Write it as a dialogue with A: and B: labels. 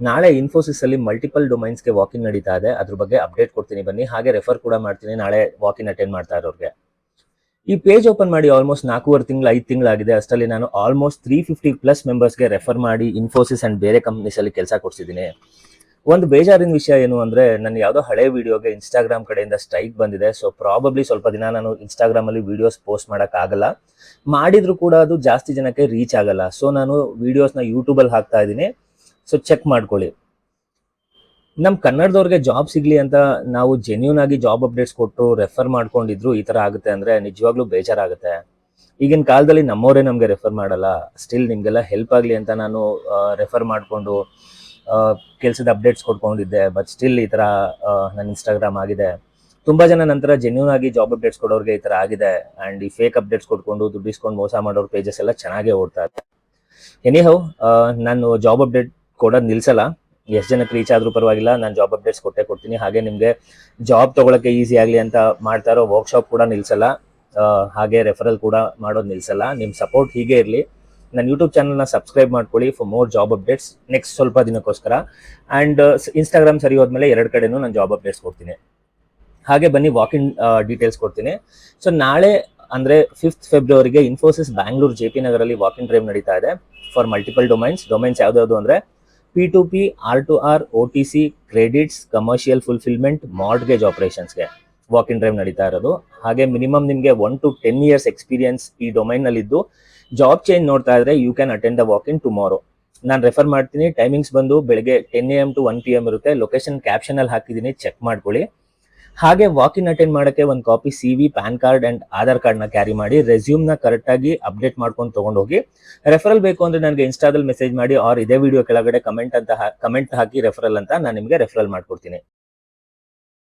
A: ನಾಳೆ ಇನ್ಫೋಸಿಸ್ ಅಲ್ಲಿ multiple ಡೊಮೈನ್ಸ್ಗೆ walk-in ನಡೀತಾ ಇದೆ. ಅದ್ರ ಬಗ್ಗೆ ಅಪ್ಡೇಟ್ ಕೊಡ್ತೀನಿ ಬನ್ನಿ. ಹಾಗೆ ರೆಫರ್ ಕೂಡ ಮಾಡ್ತೀನಿ ನಾಳೆ ವಾಕಿನ್ ಅಟೆಂಡ್ ಮಾಡ್ತಾ ಇರೋರಿಗೆ. ಈ ಪೇಜ್ ಓಪನ್ ಮಾಡಿ ಆಲ್ಮೋಸ್ಟ್ 4.5 ತಿಂಗಳು 5 ತಿಂಗಳಾಗಿದೆ. ಅಷ್ಟರಲ್ಲಿ ನಾನು ಆಲ್ಮೋಸ್ಟ್ 350+ ಮೆಂಬರ್ಸ್ಗೆ ರೆಫರ್ ಮಾಡಿ ಇನ್ಫೋಸಿಸ್ ಅಂಡ್ ಬೇರೆ ಕಂಪ್ನೀಸ್ ಅಲ್ಲಿ ಕೆಲಸ ಕೊಡ್ಸಿದ್ದೀನಿ. ಒಂದು ಬೇಜಾರಿನ ವಿಷಯ ಏನು ಅಂದ್ರೆ, ನನ್ನ ಯಾವುದೋ ಹಳೆ ವಿಡಿಯೋಗೆ ಇನ್ಸ್ಟಾಗ್ರಾಮ್ ಕಡೆಯಿಂದ ಸ್ಟ್ರೈಕ್ ಬಂದಿದೆ. ಸೊ ಪ್ರಾಬಬ್ಲಿ ಸ್ವಲ್ಪ ದಿನ ನಾನು ಇನ್ಸ್ಟಾಗ್ರಾಮ್ ಅಲ್ಲಿ ವಿಡಿಯೋಸ್ ಪೋಸ್ಟ್ ಮಾಡಕ್ ಆಗಲ್ಲ. ಮಾಡಿದ್ರು ಕೂಡ ಅದು ಜಾಸ್ತಿ ಜನಕ್ಕೆ ರೀಚ್ ಆಗಲ್ಲ. ಸೊ ನಾನು ವಿಡಿಯೋಸ್ನ ಯೂಟ್ಯೂಬ್ ಅಲ್ಲಿ ಹಾಕ್ತಾ ಇದ್ದೀನಿ. ಸೊ ಚೆಕ್ ಮಾಡ್ಕೊಳ್ಳಿ. ನಮ್ ಕನ್ನಡದವ್ರಿಗೆ ಜಾಬ್ ಸಿಗ್ಲಿ ಅಂತ ನಾವು ಜೆನ್ಯೂನ್ ಆಗಿ ಜಾಬ್ ಅಪ್ಡೇಟ್ಸ್ ಕೊಟ್ಟು ರೆಫರ್ ಮಾಡ್ಕೊಂಡಿದ್ರು ಈ ತರ ಆಗುತ್ತೆ ಅಂದ್ರೆ ನಿಜವಾಗ್ಲೂ ಬೇಜಾರಾಗುತ್ತೆ. ಈಗಿನ ಕಾಲದಲ್ಲಿ ನಮ್ಮವರೇ ನಮ್ಗೆ ರೆಫರ್ ಮಾಡಲ್ಲ. ಸ್ಟಿಲ್ ನಿಮ್ಗೆಲ್ಲ ಹೆಲ್ಪ್ ಆಗ್ಲಿ ಅಂತ ನಾನು ರೆಫರ್ ಮಾಡ್ಕೊಂಡು ಕೆಲಸದ ಅಪ್ಡೇಟ್ಸ್ ಕೊಡ್ಕೊಂಡಿದ್ದೆ. ಬಟ್ ಸ್ಟಿಲ್ ಈ ತರ ನನ್ನ ಇನ್ಸ್ಟಾಗ್ರಾಮ್ ಆಗಿದೆ. ತುಂಬಾ ಜನ ನಂತರ ಜೆನ್ಯೂನ್ ಆಗಿ ಜಾಬ್ ಅಪ್ಡೇಟ್ಸ್ ಕೊಡೋರಿಗೆ ಈ ತರ ಆಗಿದೆ. ಅಂಡ್ ಈ ಫೇಕ್ ಅಪ್ಡೇಟ್ಸ್ ಕೊಡ್ಕೊಂಡು ದುಡ್ಡಿಸ್ಕೊಂಡು ಮೋಸ ಮಾಡೋರ್ ಪೇಜಸ್ ಎಲ್ಲ ಚೆನ್ನಾಗೇ ಓಡ್ತಾ ಇದೆ. ಎನಿಹೌ, ನಾನು ಜಾಬ್ ಅಪ್ಡೇಟ್ ಕೊಡೋದು ನಿಲ್ಸಲ್ಲ. ಎಷ್ಟು ಜನಕ್ಕೆ ರೀಚ್ ಆದ್ರೂ ಪರವಾಗಿಲ್ಲ, ನಾನು ಜಾಬ್ ಅಪ್ಡೇಟ್ಸ್ ಕೊಟ್ಟೆ ಕೊಡ್ತೀನಿ. ಹಾಗೆ ನಿಮಗೆ ಜಾಬ್ ತಗೊಳಕ್ಕೆ ಈಸಿ ಆಗಲಿ ಅಂತ ಮಾಡ್ತಾ ಇರೋ ವರ್ಕ್ಶಾಪ್ ಕೂಡ ನಿಲ್ಸಲ್ಲ. ಹಾಗೆ ರೆಫರಲ್ ಕೂಡ ಮಾಡೋದು ನಿಲ್ಸಲ್ಲ. ನಿಮ್ಮ ಸಪೋರ್ಟ್ ಹೀಗೆ ಇರಲಿ. ನನ್ನ ಯೂಟ್ಯೂಬ್ ಚಾನಲ್ನ ಸಬ್ಸ್ಕ್ರೈಬ್ ಮಾಡ್ಕೊಳ್ಳಿ for more job updates next ಸ್ವಲ್ಪ ದಿನಕ್ಕೋಸ್ಕರ. ಆ್ಯಂಡ್ ಇನ್ಸ್ಟಾಗ್ರಾಮ್ ಸರಿ ಹೋದ್ಮೇಲೆ 2 ಕಡೆನೂ ನಾನು ಜಾಬ್ ಅಪ್ಡೇಟ್ಸ್ ಕೊಡ್ತೀನಿ. ಹಾಗೆ ಬನ್ನಿ ವಾಕಿನ್ ಡೀಟೇಲ್ಸ್ ಕೊಡ್ತೀನಿ. ಸೊ ನಾಳೆ ಅಂದರೆ 5th ಫೆಬ್ರವರಿಗೆ ಇನ್ಫೋಸಿಸ್ ಬ್ಯಾಂಗ್ಳೂರ್ JP ನಗರಲ್ಲಿ ವಾಕಿನ್ ಡ್ರೈವ್ ನಡೀತಾ ಇದೆ ಫಾರ್ ಮಲ್ಟಿಪಲ್ ಡೊಮೈನ್ಸ್ ಯಾವ್ದು ಅಂದರೆ P2P, R2R, OTC, credits, commercial fulfilment, mortgage ಆಪರೇಷನ್ಸ್ಗೆ ವಾಕಿನ್ ಡ್ರೈವ್ ನಡೀತಾ ಇರೋದು. ಹಾಗೆ ಮಿನಿಮಮ್ ನಿಮಗೆ 1 to 10 years ಎಕ್ಸ್ಪೀರಿಯನ್ಸ್ ಈ ಡೊಮೈನ್ನಲ್ಲಿದ್ದು ಜಾಬ್ ಚೇಂಜ್ ನೋಡ್ತಾ ಇದ್ರೆ you can attend the walk in tomorrow. ನಾನು ರೆಫರ್ ಮಾಡ್ತೀನಿ. ಟೈಮಿಂಗ್ಸ್ ಬಂದು ಬೆಳಗ್ಗೆ 10 AM to 1 PM ಇರುತ್ತೆ. ಲೊಕೇಶನ್ ಕ್ಯಾಪ್ಷನಲ್ಲಿ ಹಾಕಿದ್ದೀನಿ, ಚೆಕ್ ಮಾಡ್ಕೊಳ್ಳಿ. ಹಾಗೆ ವಾಕಿನ್ ಅಟೆಂಡ್ ಮಾಡೋಕ್ಕೆ ಒಂದು copy CV, pan card and Aadhaar ಕಾರ್ಡ್ನ ಕ್ಯಾರಿ ಮಾಡಿ. ರೆಸ್ಯೂಮ್ನ ಕರೆಕ್ಟಾಗಿ ಅಪ್ಡೇಟ್ ಮಾಡ್ಕೊಂಡು ತೊಗೊಂಡೋಗಿ. ರೆಫರಲ್ ಬೇಕು ಅಂದರೆ ನನಗೆ ಇನ್ಸ್ಟಾದಲ್ಲಿ ಮೆಸೇಜ್ ಮಾಡಿ, ಆರ್ ಇದೇ ವಿಡಿಯೋ ಕೆಳಗಡೆ ಕಮೆಂಟ್ ಹಾಕಿ ರೆಫರಲ್ ಅಂತ ನಾನು ನಿಮಗೆ ರೆಫರಲ್ ಮಾಡ್ಕೊಡ್ತೀನಿ.